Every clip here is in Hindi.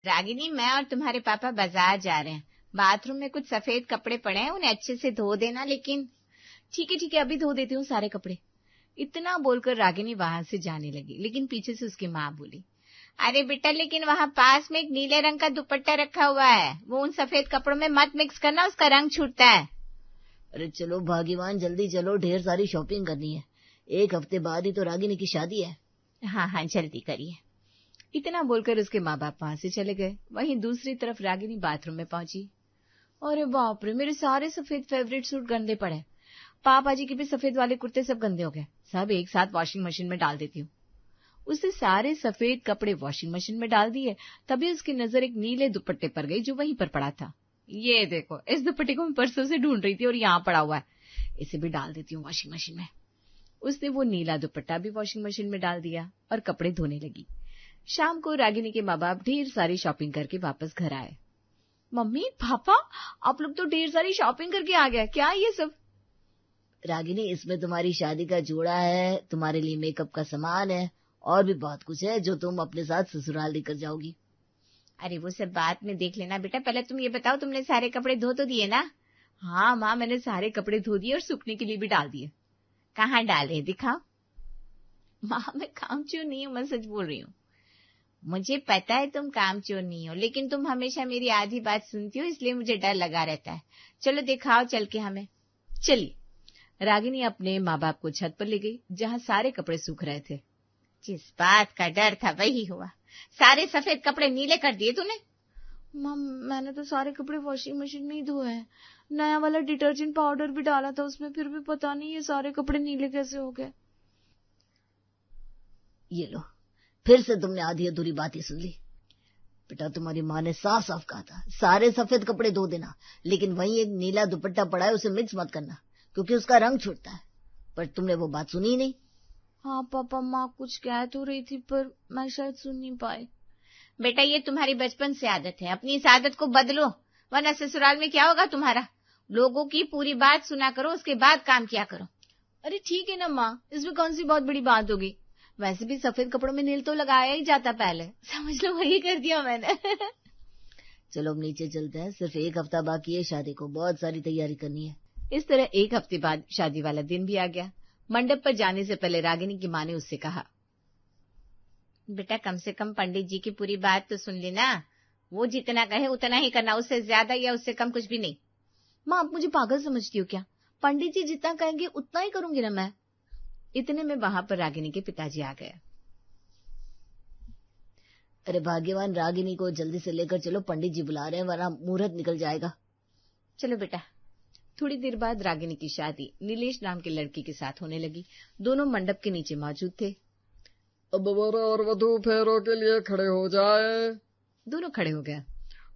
रागिनी, मैं और तुम्हारे पापा बाजार जा रहे हैं। बाथरूम में कुछ सफेद कपड़े पड़े हैं, उन्हें अच्छे से धो देना। लेकिन ठीक है, अभी धो देती हूँ सारे कपड़े। इतना बोलकर रागिनी वहां से जाने लगी, लेकिन पीछे से उसकी माँ बोली, अरे बेटा, लेकिन वहाँ पास में एक नीले रंग का दुपट्टा रखा हुआ है, वो उन सफेद कपड़ों में मत मिक्स करना, उसका रंग छूटता है। अरे चलो भाग्यवान, जल्दी चलो, ढेर सारी शॉपिंग करनी है। 1 हफ्ते बाद ही तो रागिनी की शादी है। हाँ, जल्दी करिए। इतना बोलकर उसके माँ बाप वहां से चले गए। वहीं दूसरी तरफ रागिनी बाथरूम में पहुंची। अरे बाप रे, मेरे सारे सफेद फेवरेट सूट गंदे पड़े। पापा जी के भी सफेद वाले कुर्ते सब गंदे हो गए, सब एक साथ वॉशिंग मशीन में डाल देती हूँ। उसने सारे सफेद कपड़े वॉशिंग मशीन में डाल दिए। तभी उसकी नजर एक नीले दुपट्टे पर गई जो वहीं पर पड़ा था। ये देखो, इस दुपट्टे को मैं परसों से ढूंढ रही थी और यहाँ पड़ा हुआ है, इसे भी डाल देती हूँ वॉशिंग मशीन में। उसने वो नीला दुपट्टा भी वॉशिंग मशीन में डाल दिया और कपड़े धोने लगी। शाम को रागिनी के माँ बाप ढेर सारी शॉपिंग करके वापस घर आए। मम्मी, पापा, आप लोग तो ढेर सारी शॉपिंग करके आ गए, क्या ये सब? रागिनी, इसमें तुम्हारी शादी का जोड़ा है, तुम्हारे लिए मेकअप का सामान है, और भी बहुत कुछ है जो तुम अपने साथ ससुराल लेकर जाओगी। अरे वो सब बाद में देख लेना बेटा, पहले तुम ये बताओ, तुमने सारे कपड़े धो तो दिए ना? हाँ माँ, मैंने सारे कपड़े धो दिए और सूखने के लिए भी डाल दिए। कहाँ डाले, दिखाओ। माँ, मैं कामचोर नहीं हूँ, मैं सच बोल रही हूँ। मुझे पता है तुम कामचोर नहीं हो, लेकिन तुम हमेशा मेरी आधी बात सुनती हो, इसलिए मुझे डर लगा रहता है। चलो दिखाओ चल के हमें। चलिए। रागिनी अपने माँ बाप को छत पर ले गई, जहाँ सारे कपड़े सूख रहे थे। जिस बात का डर था वही हुआ, सारे सफेद कपड़े नीले कर दिए तूने। मम, मैंने तो सारे कपड़े वॉशिंग मशीन में ही धोए हैं, नया वाला डिटर्जेंट पाउडर भी डाला था उसमें, फिर भी पता नहीं ये सारे कपड़े नीले कैसे हो गए। ये लो, फिर से तुमने आधी अधूरी बात ही सुन ली। बेटा, तुम्हारी माँ ने साफ साफ कहा था सारे सफेद कपड़े धो देना, लेकिन वहीं एक नीला दुपट्टा पड़ा है, उसे मिक्स मत करना क्योंकि उसका रंग छूटता है। पर तुमने वो बात सुनी ही नहीं। हाँ पापा, माँ कुछ कह तो रही थी पर मैं शायद सुन नहीं पाई। बेटा, ये तुम्हारी बचपन से आदत है, अपनी इस आदत को बदलो, वरना ससुराल में क्या होगा तुम्हारा। लोगों की पूरी बात सुना करो, उसके बाद काम किया करो। अरे ठीक है ना माँ, इसमें कौन सी बहुत बड़ी बात होगी, वैसे भी सफेद कपड़ों में नील तो लगाया ही जाता पहले, समझ लो वही कर दिया मैंने। चलो अब नीचे चलते हैं, सिर्फ 1 हफ्ता बाकी है शादी को, बहुत सारी तैयारी करनी है। इस तरह 1 हफ्ते बाद शादी वाला दिन भी आ गया। मंडप पर जाने से पहले रागिनी की माँ ने उससे कहा, बेटा कम से कम पंडित जी की पूरी बात तो सुन लेना, वो जितना कहे उतना ही करना, उससे ज्यादा या उससे कम कुछ भी नहीं। माँ, आप मुझे पागल समझती हो क्या? पंडित जी जितना कहेंगे उतना ही करूंगी ना मैं। इतने में वहां पर रागिनी के पिताजी आ गए। अरे भाग्यवान, रागिनी को जल्दी से लेकर चलो, पंडित जी बुला रहे हैं, वरना मुहूर्त निकल जाएगा। चलो बेटा। थोड़ी देर बाद रागिनी की शादी नीलेश नाम के लड़की के साथ होने लगी। दोनों मंडप के नीचे मौजूद थे। अब वर और वधू फेरों के लिए खड़े हो जाए। दोनों खड़े हो गए।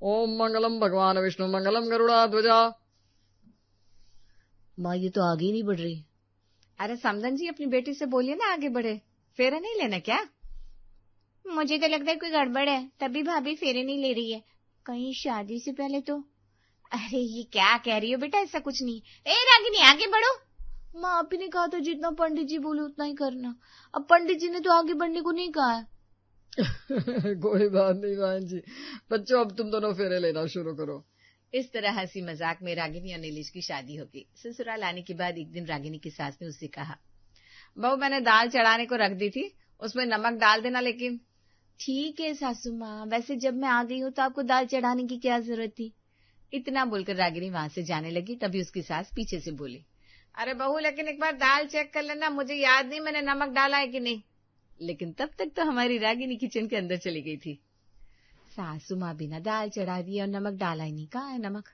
ओम मंगलम भगवान विष्णु मंगलम गरुड़ा ध्वजा। माँ, ये तो आगे ही नहीं बढ़ रही। अरे समधन जी, अपनी बेटी से बोलिए ना आगे बढ़े, फेरा नहीं लेना क्या? मुझे तो लगता है कोई गड़बड़ है, तभी भाभी फेरे नहीं ले रही है, कहीं शादी से पहले तो। अरे ये क्या कह रही हो बेटा, ऐसा कुछ नहीं। ए रागिनी, आगे बढ़ो। माँ, आप ही ने कहा था जितना पंडित जी बोले उतना ही करना, अब पंडित जी ने तो आगे बढ़ने को नहीं कहा है। कोई बात नहीं बहन जी, बच्चों अब तुम दोनों फेरे लेना शुरू करो। इस तरह हंसी मजाक में रागिनी और नीलेश की शादी हो गई। ससुराल आने के बाद एक दिन रागिनी की सास ने उससे कहा, बहू मैंने दाल चढ़ाने को रख दी थी, उसमें नमक डाल देना। लेकिन ठीक है सासू माँ, वैसे जब मैं आ गई हूँ तो आपको दाल चढ़ाने की क्या जरूरत थी। इतना बोलकर रागिनी वहां से जाने लगी। तभी उसकी सास पीछे से बोली, अरे बहू लेकिन एक बार दाल चेक कर लेना, मुझे याद नहीं मैंने नमक डाला है कि नहीं। लेकिन तब तक तो हमारी रागिनी किचन के अंदर चली गई थी। सासू माँ बिना दाल चढ़ा दी और नमक डाला ही नहीं, कहाँ है नमक?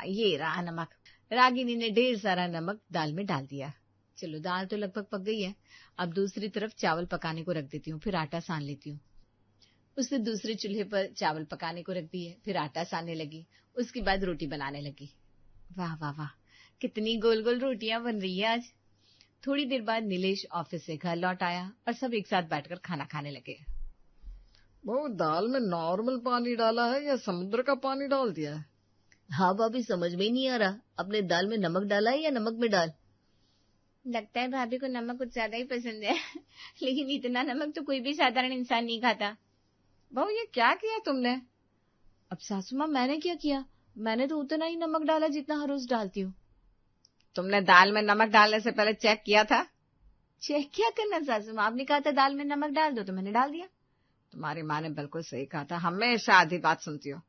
ये रहा नमक। रागिनी ने ढेर सारा नमक दाल में डाल दिया। चलो दाल तो लगभग पक गई है, अब दूसरी तरफ चावल पकाने को रख देती हूँ, फिर आटा सान लेती हूँ। उसने दूसरे चूल्हे पर चावल पकाने को रख दिए, फिर आटा सानने लगी, उसके बाद रोटी बनाने लगी। वाह वाह वाह, कितनी गोल गोल रोटियां बन रही है आज। थोड़ी देर बाद नीलेश ऑफिस से घर लौट आया और सब एक साथ बैठकर खाना खाने लगे। बहू, दाल में नॉर्मल पानी डाला है या समुद्र का पानी डाल दिया है? हाँ भाभी, समझ में ही नहीं आ रहा, अपने दाल में नमक डाला है या नमक में डाल। लगता है भाभी को नमक कुछ ज्यादा ही पसंद है। लेकिन इतना नमक तो कोई भी साधारण इंसान नहीं खाता। बहू ये क्या किया तुमने? अब सासू माँ मैंने क्या किया, मैंने तो उतना ही नमक डाला जितना हर रोज डालती हूँ। तुमने दाल में नमक डालने से पहले चेक किया था? चेक क्या करना सासू माँ, आपने कहा था दाल में नमक डाल दो तो मैंने डाल दिया। तुम्हारी माँ ने बिल्कुल सही कहा था, हमेशा आधी बात सुनती हो।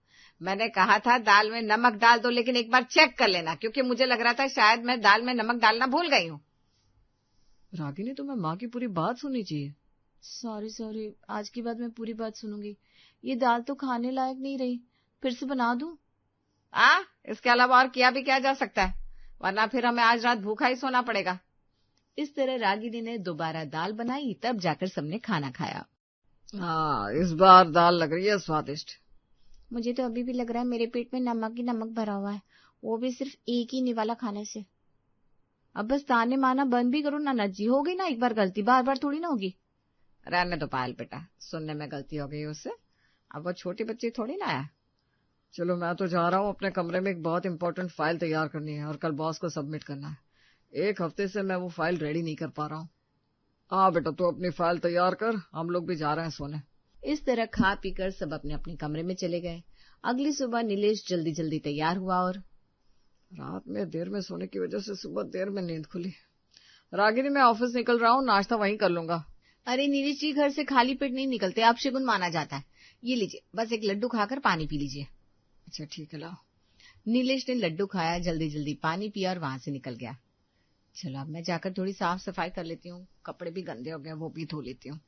मैंने कहा था दाल में नमक डाल दो, लेकिन एक बार चेक कर लेना, क्योंकि मुझे लग रहा था शायद मैं दाल में नमक डालना भूल गई हूँ। रागिनी तुम्हें माँ की पूरी बात सुननी चाहिए। सॉरी, आज की बात मैं पूरी बात सुनूंगी। ये दाल तो खाने लायक नहीं रही, फिर से बना दूं? इसके अलावा और किया भी क्या जा सकता है, वरना फिर हमें आज रात भूखा ही सोना पड़ेगा। इस तरह रागिनी ने दोबारा दाल बनाई, तब जाकर सबने खाना खाया। हाँ, इस बार दाल लग रही है स्वादिष्ट। मुझे तो अभी भी लग रहा है मेरे पेट में नमक ही नमक भरा हुआ है, वो भी सिर्फ एक ही निवाला खाने से। अब बस ताने माना बंद भी करो ना जी, हो गई ना एक बार गलती, बार बार थोड़ी ना होगी। रहने दो पायल बेटा, सुनने में गलती हो गई उससे, अब वो छोटी बच्ची थोड़ी ना है। चलो मैं तो जा रहा हूँ, अपने कमरे में एक बहुत इंपॉर्टेंट फाइल तैयार करनी है और कल बॉस को सबमिट करना है। 1 हफ्ते से मैं वो फाइल रेडी नहीं कर पा रहा हूँ। हाँ बेटा, तू अपनी फाइल तैयार कर, हम लोग भी जा रहे हैं सोने। इस तरह खा पीकर सब अपने अपने कमरे में चले गए। अगली सुबह नीलेश जल्दी जल्दी तैयार हुआ और रात में देर में सोने की वजह से सुबह देर में नींद खुली। रागिनी मैं ऑफिस निकल रहा हूँ, नाश्ता वहीं कर लूंगा। अरे नीलेश जी, घर से खाली पेट नहीं निकलते, आप शगुन माना जाता है। ये लीजिए, बस एक लड्डू खाकर पानी पी लीजिए। अच्छा ठीक है, लाओ। नीलेश ने लड्डू खाया, जल्दी जल्दी पानी पिया और वहां से निकल गया। चलो अब मैं जाकर थोड़ी साफ सफाई कर लेती हूँ, कपड़े भी गंदे हो गए, वो भी धो लेती हूँ।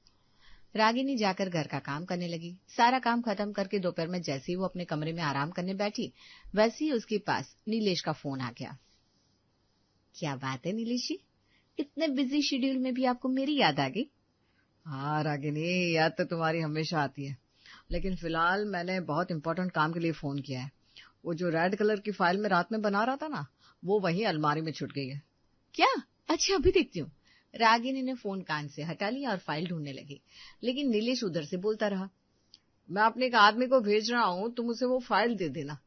रागिनी जाकर घर का काम करने लगी। सारा काम खत्म करके दोपहर में जैसे ही वो अपने कमरे में आराम करने बैठी, वैसे ही उसके पास नीलेश का फोन आ गया। क्या बात है नीलेश जी, इतने बिजी शेड्यूल में भी आपको मेरी याद आ गई? हाँ रागिनी, याद तो तुम्हारी हमेशा आती है, लेकिन फिलहाल मैंने बहुत इंपॉर्टेंट काम के लिए फोन किया है। वो जो रेड कलर की फाइल में रात में बना रहा था ना, वो वहीं अलमारी में छुट गई है। क्या? अच्छा अभी देखती हूँ। रागिनी ने फोन कान से हटा लिया और फाइल ढूंढने लगी, लेकिन नीलेश उधर से बोलता रहा, मैं अपने एक आदमी को भेज रहा हूँ, तुम उसे वो फाइल दे देना।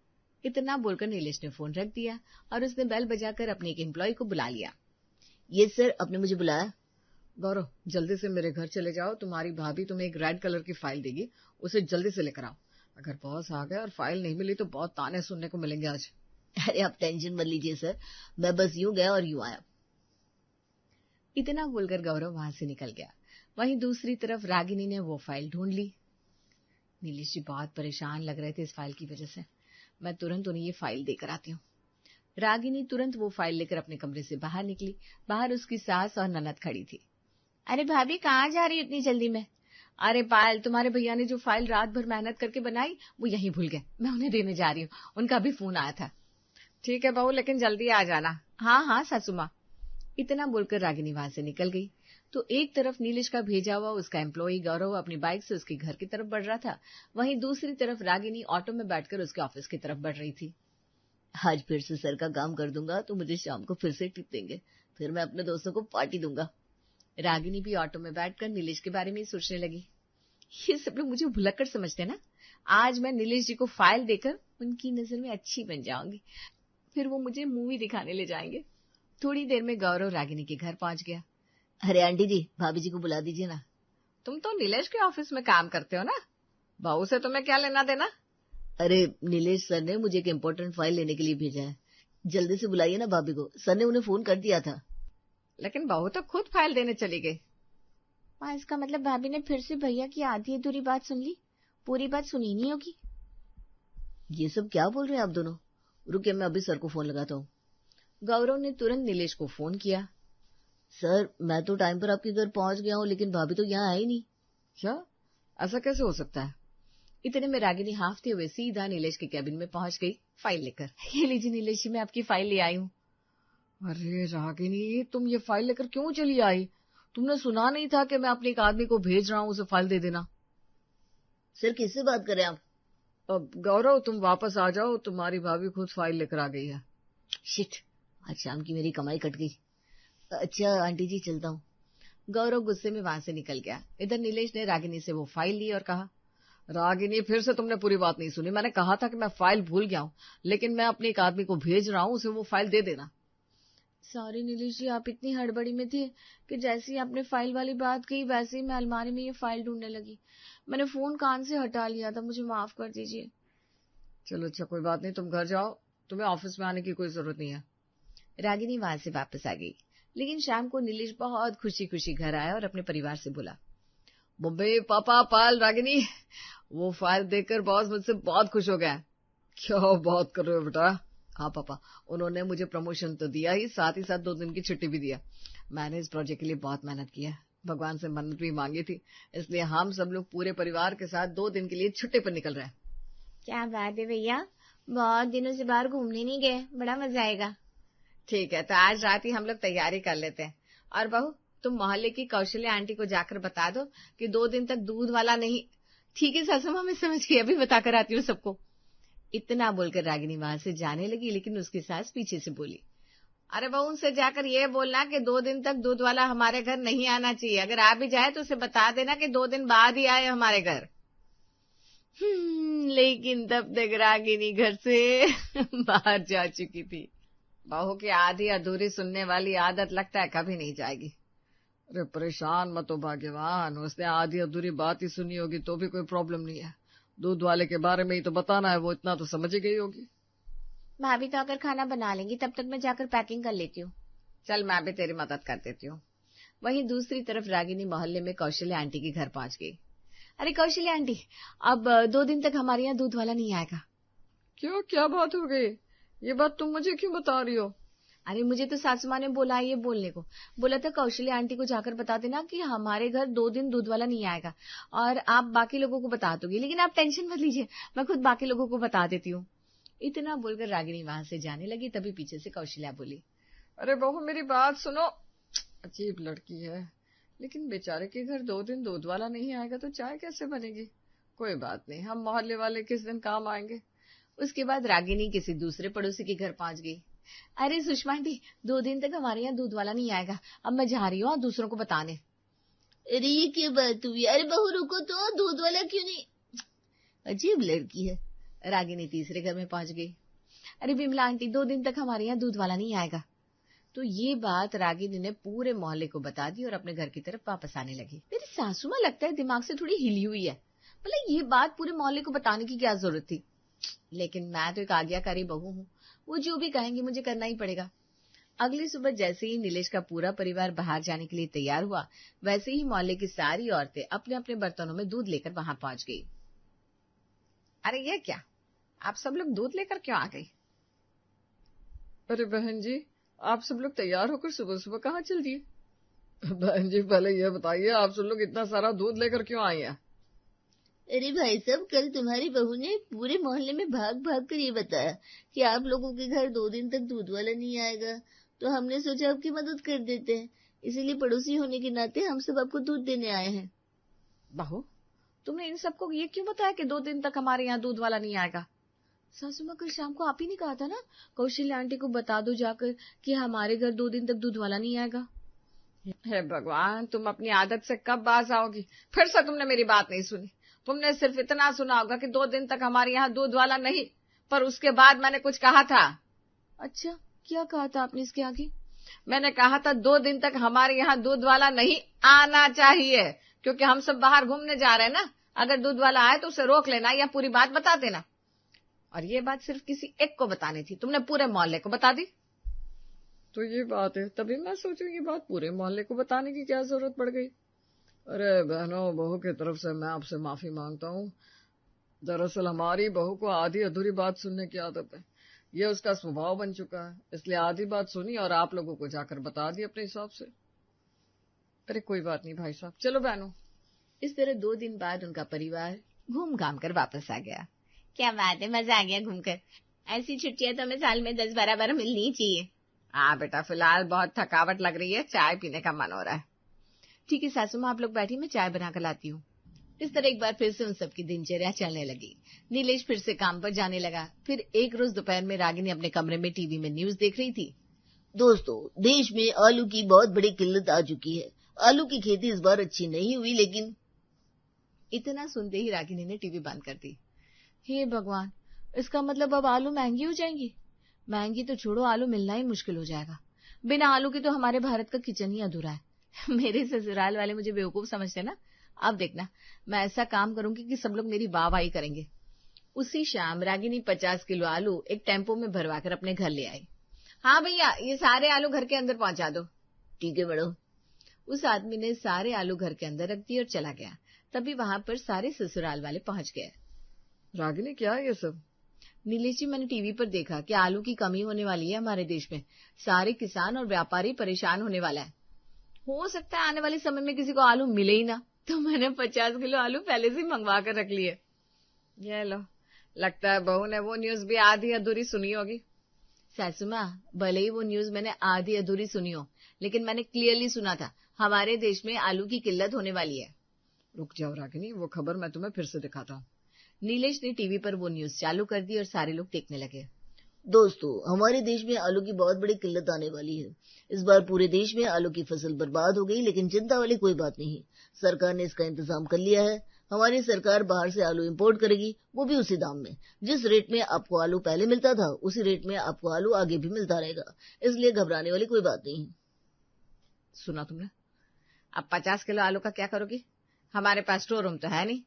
इतना बोलकर नीलेश ने फोन रख दिया और उसने बेल बजाकर अपने एक एम्प्लॉय को बुला लिया। ये सर, आपने मुझे बुलाया? गौरव, जल्दी से मेरे घर चले जाओ, तुम्हारी भाभी तुम्हें एक रेड कलर की फाइल देगी, उसे जल्दी से लेकर आओ। अगर बॉस आ गए और फाइल नहीं मिली तो बहुत ताने सुनने को मिलेंगे आज। अरे आप टेंशन मत लीजिए सर, मैं बस यूं गया और यूं आया। इतना बोलकर गौरव वहां से निकल गया। वहीं दूसरी तरफ रागिनी ने वो फाइल ढूंढ ली। नीलेश जी बहुत परेशान लग रहे थे इस फाइल की वजह से। मैं तुरंत उन्हें ये फाइल देकर आती हूँ। रागिनी तुरंत वो फाइल लेकर अपने कमरे से बाहर निकली। बाहर उसकी सास और ननद खड़ी थी। अरे भाभी, कहाँ जा रही हो इतनी जल्दी में? अरे पायल, तुम्हारे भैया ने जो फाइल रात भर मेहनत करके बनाई वो यहीं भूल गए, मैं उन्हें देने जा रही हूँ, उनका भी फोन आया था। ठीक है बहू, लेकिन जल्दी आ जाना। हाँ सासू माँ। इतना बोलकर रागिनी वहां से निकल गई। तो एक तरफ नीलेश का भेजा हुआ उसका एम्प्लॉई गौरव अपनी बाइक से उसके घर की तरफ बढ़ रहा था, वहीं दूसरी तरफ रागिनी ऑटो में बैठकर उसके ऑफिस की तरफ बढ़ रही थी। आज फिर से सर का काम कर दूंगा तो मुझे शाम को फिर से टिप देंगे, फिर मैं अपने दोस्तों को पार्टी दूंगा। रागिनी भी ऑटो में बैठकर नीलेश के बारे में ही सोचने लगी। ये सब लोग मुझे भुलक्कड़ समझते हैं ना, आज मैं नीलेश जी को फाइल देकर उनकी नजर में अच्छी बन जाऊंगी, फिर वो मुझे मूवी दिखाने ले जाएंगे। थोड़ी देर में गौरव रागिनी के घर पहुंच गया। अरे आंटी जी, भाभी जी को बुला दीजिए ना। तुम तो नीलेश के ऑफिस में काम करते हो ना, बहू से तुम्हें क्या लेना देना? अरे नीलेश सर ने मुझे एक इम्पोर्टेंट फाइल लेने के लिए भेजा है, जल्दी से बुलाइए ना भाभी को, सर ने उन्हें फोन कर दिया था। लेकिन बहू तो खुद फाइल देने चली गई। इसका मतलब भाभी ने फिर से भैया की आधी अधूरी बात सुन ली, पूरी बात सुनी नहीं होगी। ये सब क्या बोल रहे हैं आप दोनों? रुकिए, मैं अभी सर को फोन लगाता हूँ। गौरव ने तुरंत नीलेश को फोन किया। सर, मैं तो टाइम पर आपके घर पहुंच गया हूँ, लेकिन भाभी तो यहाँ आई नहीं। क्या? ऐसा कैसे हो सकता है? इतने में रागिनी हाफते हुए सीधा नीलेश के कैबिन में पहुंच गई फाइल लेकर। ये लीजिए नीलेश जी, मैं आपकी फाइल ले आई हूँ। अरे रागिनी, तुम ये फाइल लेकर क्यों चली आई? तुमने सुना नहीं था कि मैं अपने एक आदमी को भेज रहा हूँ, उसे फाइल दे देना। सर किससे बात कर रहे हैं आप? अब गौरव, तुम वापस आ जाओ, तुम्हारी भाभी खुद फाइल लेकर आ गई है। शिट, आज शाम की मेरी कमाई कट गई। अच्छा आंटी जी, चलता हूँ। गौरव गुस्से में वहां से निकल गया। इधर नीलेश ने रागिनी से वो फाइल ली और कहा, रागिनी, फिर से तुमने पूरी बात नहीं सुनी। मैंने कहा था कि मैं फाइल भूल गया हूँ, लेकिन मैं अपने एक आदमी को भेज रहा हूँ, उसे वो फाइल दे देना। सॉरी नीलेश जी, आप इतनी हड़बड़ी में थे कि जैसे ही आपने फाइल वाली बात कही वैसे ही मैं अलमारी में ये फाइल ढूंढने लगी। मैंने फोन कान से हटा लिया था, मुझे माफ कर दीजिए। चलो अच्छा, कोई बात नहीं, तुम घर जाओ, तुम्हें ऑफिस में आने की कोई जरूरत नहीं है। रागिनी वहां से वापस आ गई, लेकिन शाम को नीलेश बहुत खुशी खुशी घर आया और अपने परिवार से बोला, मम्मी, पापा, पाल, रागिनी, वो फाइल देखकर बॉस मुझसे बहुत खुश हो गया। क्या बात कर रहे हो बेटा? हाँ पापा, उन्होंने मुझे प्रमोशन तो दिया ही साथ 2 दिन की छुट्टी भी दिया। मैंने इस प्रोजेक्ट के लिए बहुत मेहनत की है, भगवान से मन्नत भी मांगी थी, इसलिए हम सब लोग पूरे परिवार के साथ 2 दिन के लिए छुट्टी पर निकल रहे हैं। क्या बात है भैया, बहुत दिनों से बाहर घूमने नहीं गए, बड़ा मजा आएगा। ठीक है, तो आज रात ही हम लोग तैयारी कर लेते हैं। और बहू, तुम मोहल्ले की कौशल्या आंटी को जाकर बता दो कि 2 दिन तक दूध वाला नहीं। ठीक है सासू माँ, मैं समझ गई, अभी बताकर आती हूँ सबको। इतना बोलकर रागिनी वहां से जाने लगी, लेकिन उसकी सास पीछे से बोली, अरे बहू, उनसे जाकर ये बोलना कि 2 दिन तक दूध वाला हमारे घर नहीं आना चाहिए। अगर आ भी जाए तो उसे बता देना कि 2 दिन बाद ही आए हमारे घर। लेकिन तब तक रागिनी घर से बाहर जा चुकी थी। बहू की आधी अधूरी सुनने वाली आदत लगता है कभी नहीं जाएगी। अरे परेशान मत हो भाग्यवान, उसने आधी अधूरी बात ही सुनी होगी तो भी कोई प्रॉब्लम नहीं है। दूध वाले के बारे में ही तो बताना है, वो इतना तो समझ ही गई होगी। भाभी तो अगर खाना बना लेंगी, तब तक मैं जाकर पैकिंग कर लेती हूँ। चल, मैं भी तेरी मदद कर देती हूँ। वहीं दूसरी तरफ रागिनी मोहल्ले में कौशल्या आंटी के घर पहुंच गई। अरे कौशल्या आंटी, अब 2 दिन तक हमारे यहाँ दूध वाला नहीं आएगा। क्यों, क्या बात हो गई? ये बात तुम मुझे क्यों बता रही हो? अरे मुझे तो सासू माँ ने बोला ये बोलने को, बोला था कौशल्या आंटी को जाकर बता देना कि हमारे घर 2 दिन दूध वाला नहीं आएगा, और आप बाकी लोगों को बता दोगी। लेकिन आप टेंशन मत लीजिए, मैं खुद बाकी लोगों को बता देती हूँ। इतना बोलकर रागिनी वहां से जाने लगी, तभी पीछे से कौशल्या बोली, अरे बहू, मेरी बात सुनो। अजीब लड़की है, लेकिन बेचारे के घर 2 दिन दूध वाला नहीं आएगा तो चाय कैसे बनेगी? कोई बात नहीं, हम मोहल्ले वाले किस दिन काम आएंगे। उसके बाद रागिनी किसी दूसरे पड़ोसी के घर पहुंच गई। अरे सुषमा आंटी, 2 दिन तक हमारे यहाँ दूध वाला नहीं आएगा, अब मैं जा रही हूँ दूसरों को बताने। अरे ये क्या बात हुई? अरे बहू रुको तो, दूध वाला क्यों नहीं? अजीब लड़की है। रागिनी तीसरे घर में पहुंच गई। अरे बिमला आंटी, 2 दिन तक हमारे यहाँ दूध वाला नहीं आएगा। तो ये बात रागिनी ने पूरे मोहल्ले को बता दी और अपने घर की तरफ वापस आने लगी। मेरी सासू माँ लगता है दिमाग से थोड़ी हिली हुई है, भला ये बात पूरे मोहल्ले को बताने की क्या जरूरत थी। लेकिन मैं तो एक आज्ञाकारी बहू हूँ, वो जो भी कहेंगे मुझे करना ही पड़ेगा। अगली सुबह जैसे ही नीलेश का पूरा परिवार बाहर जाने के लिए तैयार हुआ, वैसे ही मोहल्ले की सारी औरतें अपने अपने बर्तनों में दूध लेकर वहां पहुंच गई। अरे ये क्या, आप सब लोग दूध लेकर क्यों आ गई? अरे बहन जी, आप सब लोग तैयार होकर सुबह सुबह कहाँ चल दिए? बहन जी, पहले ये बताइए, आप सब लोग इतना सारा दूध लेकर क्यों आई हैं? अरे भाई साहब, कल तुम्हारी बहू ने पूरे मोहल्ले में भाग भाग कर ये बताया कि आप लोगों के घर 2 दिन तक दूध वाला नहीं आएगा, तो हमने सोचा आपकी मदद कर देते हैं, इसीलिए पड़ोसी होने के नाते हम सब आपको दूध देने आए हैं। बहू, तुमने इन सबको ये क्यों बताया कि 2 दिन तक हमारे यहाँ दूध वाला नहीं आएगा? सासू माँ, कल शाम को आप ही ने कहा था ना कौशल्या आंटी को बता दो जाकर कि हमारे घर 2 दिन तक दूध वाला नहीं आएगा। हे भगवान, तुम अपनी आदत से कब बाज आओगी? फिर से तुमने मेरी बात नहीं सुनी। तुमने सिर्फ इतना सुना होगा कि 2 दिन तक हमारे यहाँ दूध वाला नहीं, पर उसके बाद मैंने कुछ कहा था। अच्छा, क्या कहा था आपने इसके आगे? मैंने कहा था 2 दिन तक हमारे यहाँ दूध वाला नहीं आना चाहिए, क्योंकि हम सब बाहर घूमने जा रहे हैं ना। अगर दूध वाला आए तो उसे रोक लेना या पूरी बात बता देना। और ये बात सिर्फ किसी एक को बतानी थी, तुमने पूरे मोहल्ले को बता दी। तो ये बात है, तभी मैं सोचूं ये बात पूरे मोहल्ले को बताने की क्या जरूरत पड़ गई। अरे बहनों, बहू की तरफ से मैं आपसे माफी मांगता हूँ। दरअसल हमारी बहू को आधी अधूरी बात सुनने की आदत है, ये उसका स्वभाव बन चुका है, इसलिए आधी बात सुनी और आप लोगों को जाकर बता दी अपने हिसाब से। अरे कोई बात नहीं भाई साहब, चलो बहनों। इस तरह 2 दिन बाद उनका परिवार घूम घाम कर वापस आ गया। क्या बात है, मजा आ गया घूमकर। ऐसी छुट्टियां तो हमें साल में 10-12 बार मिलनी ही चाहिए। हाँ बेटा, फिलहाल बहुत थकावट लग रही है, चाय पीने का मन हो रहा है। ठीक है सासू माँ, आप लोग बैठी, मैं चाय बनाकर लाती हूँ। इस तरह एक बार फिर से उन सबकी दिनचर्या चलने लगी। नीलेश फिर से काम पर जाने लगा। फिर एक रोज दोपहर में रागिनी अपने कमरे में टीवी में न्यूज देख रही थी। दोस्तों, देश में आलू की बहुत बड़ी किल्लत आ चुकी है। आलू की खेती इस बार अच्छी नहीं हुई, लेकिन इतना सुनते ही रागिनी ने टीवी बंद कर दी। हे भगवान, इसका मतलब अब आलू महंगी हो जाएंगी। महंगी तो छोड़ो, आलू मिलना ही मुश्किल हो जाएगा। बिना आलू के तो हमारे भारत का किचन ही अधूरा है। मेरे ससुराल वाले मुझे बेवकूफ समझते ना। अब देखना, मैं ऐसा काम करूंगी कि सब लोग मेरी वाहवाही करेंगे। उसी शाम रागिनी 50 किलो आलू एक टेम्पो में भरवा कर अपने घर ले आई। हाँ भैया, ये सारे आलू घर के अंदर पहुंचा दो। ठीक है मैडम। उस आदमी ने सारे आलू घर के अंदर रख दिए और चला गया। तभी वहां पर सारे ससुराल वाले पहुंच गए। रागिनी, क्या है ये सब? नीलेश जी, मैंने टीवी पर देखा कि आलू की कमी होने वाली है हमारे देश में। सारे किसान और व्यापारी परेशान होने वाला है। हो सकता है आने वाले समय में किसी को आलू मिले ही ना, तो मैंने 50 किलो आलू पहले से मंगवा कर रख लिए। ये लो, लगता है बहू ने वो न्यूज भी आधी अधूरी सुनी होगी। सासू माँ, भले ही वो न्यूज मैंने आधी अधूरी सुनी हो, लेकिन मैंने क्लियरली सुना था हमारे देश में आलू की किल्लत होने वाली है। रुक जाओ रागिनी, वो खबर मैं तुम्हें फिर से दिखाता हूँ। नीलेश ने टीवी पर वो न्यूज चालू कर दी और सारे लोग देखने लगे। दोस्तों, हमारे देश में आलू की बहुत बड़ी किल्लत आने वाली है। इस बार पूरे देश में आलू की फसल बर्बाद हो गई, लेकिन चिंता वाली कोई बात नहीं। सरकार ने इसका इंतजाम कर लिया है। हमारी सरकार बाहर से आलू इंपोर्ट करेगी, वो भी उसी दाम में। जिस रेट में आपको आलू पहले मिलता था, उसी रेट में आपको आलू आगे भी मिलता रहेगा, इसलिए घबराने वाली कोई बात नहीं। सुना तुमने? अब 50 किलो आलू का क्या करोगी? हमारे पास स्टोर रूम तो है नहीं,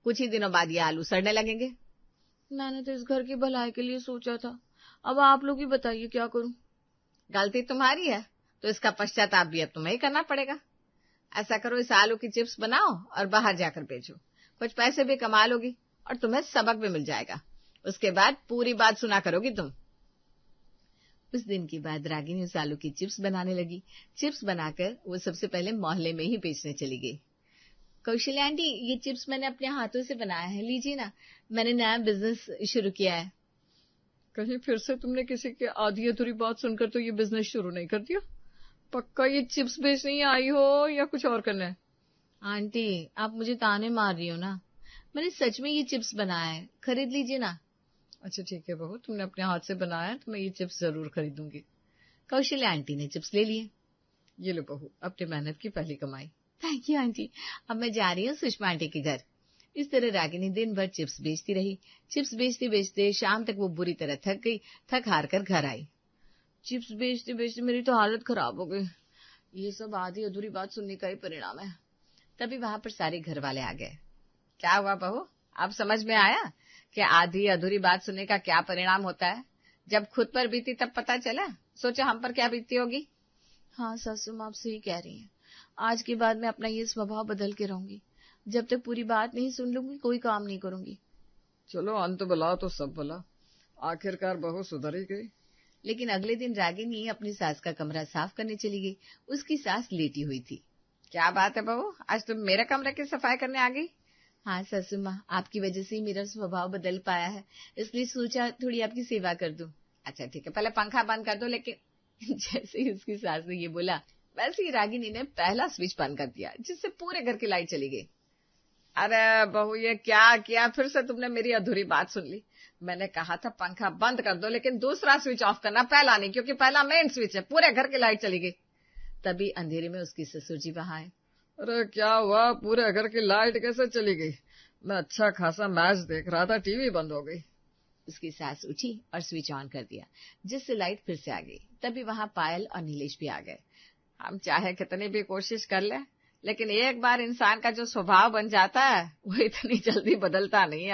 कुछ ही दिनों बाद ये आलू सड़ने लगेंगे। मैंने तो इस घर की भलाई के लिए सोचा था, अब आप लोग ही बताइए क्या करूं। गलती तुम्हारी है तो इसका पश्चाताप भी अब तुम्हें ही करना पड़ेगा। ऐसा करो, इस आलू की चिप्स बनाओ और बाहर जाकर बेचो, कुछ पैसे भी कमा लोगी और तुम्हें सबक भी मिल जाएगा। उसके बाद पूरी बात सुना करोगी तुम। उस दिन के बाद रागिनी उस आलू की चिप्स बनाने लगी। चिप्स बनाकर वो सबसे पहले मोहल्ले में ही बेचने चली गई। कौशल्या आंटी, ये चिप्स मैंने अपने हाथों से बनाया है, लीजिए ना, मैंने नया बिजनेस शुरू किया है। कहीं फिर से तुमने किसी की आधी अधूरी बात सुनकर तो ये बिजनेस शुरू नहीं कर दिया? पक्का ये चिप्स बेचने ही आई हो या कुछ और करना है? आंटी, आप मुझे ताने मार रही हो ना, मैंने सच में ये चिप्स बनाया है, खरीद लीजिए ना। अच्छा ठीक है बहू, तुमने अपने हाथ से बनाया तो मैं ये चिप्स जरूर खरीदूंगी। कौशल्या आंटी ने चिप्स ले लिए। ये लो बहू, अपनी मेहनत की पहली कमाई। Thank you aunty. अब मैं जा रही हूँ सुषमा आंटी के घर। इस तरह रागिनी दिन भर चिप्स बेचती रही। चिप्स बेचते बेचते शाम तक वो बुरी तरह थक गई। थक हार कर घर आई। चिप्स बेचते बेचते मेरी तो हालत खराब हो गई। ये सब आधी अधूरी बात सुनने का ही परिणाम है। तभी वहां पर सारे घर वाले आ गए। क्या हुआ बहू, अब समझ में आया कि आधी अधूरी बात सुनने का क्या परिणाम होता है? जब खुद पर बीती तब पता चला, सोचो हम पर क्या बीती होगी। हाँ सासू माँ, आप सही कह रही हैं। आज के बाद मैं अपना ये स्वभाव बदल के रहूंगी। जब तक पूरी बात नहीं सुन लूंगी कोई काम नहीं करूंगी। चलो, अंत भला तो सब भला, आखिरकार बहू सुधर ही गई। लेकिन अगले दिन रागिनी अपनी सास का कमरा साफ करने चली गई। उसकी सास लेटी हुई थी। क्या बात है बहू, आज तुम मेरे कमरे की सफाई करने आ गई? हाँ सासू माँ, आपकी वजह से ही मेरा स्वभाव बदल पाया है, इसलिए सोचा थोड़ी आपकी सेवा कर दूं। अच्छा ठीक है, पहले पंखा बंद कर दो। लेकिन जैसे ही उसकी सास ने ये बोला, वैसे ही रागिनी ने पहला स्विच बंद कर दिया, जिससे पूरे घर की लाइट चली गई। अरे बहू, ये क्या किया? फिर से तुमने मेरी अधूरी बात सुन ली। मैंने कहा था पंखा बंद कर दो, लेकिन दूसरा स्विच ऑफ करना, पहला नहीं, क्योंकि पहला मेन स्विच है। पूरे घर की लाइट चली गई। तभी अंधेरे में उसकी ससुर जी वहां आए। अरे क्या हुआ, पूरे घर की लाइट कैसे चली गई? मैं अच्छा खासा मैच देख रहा था, टीवी बंद हो गई। उसकी सास उठी और स्विच ऑन कर दिया, जिससे लाइट फिर से आ गई। तभी वहां पायल और नीलेश भी आ गए। हम चाहे कितनी भी कोशिश कर ले, लेकिन एक बार इंसान का जो स्वभाव बन जाता है वो इतनी जल्दी बदलता नहीं है।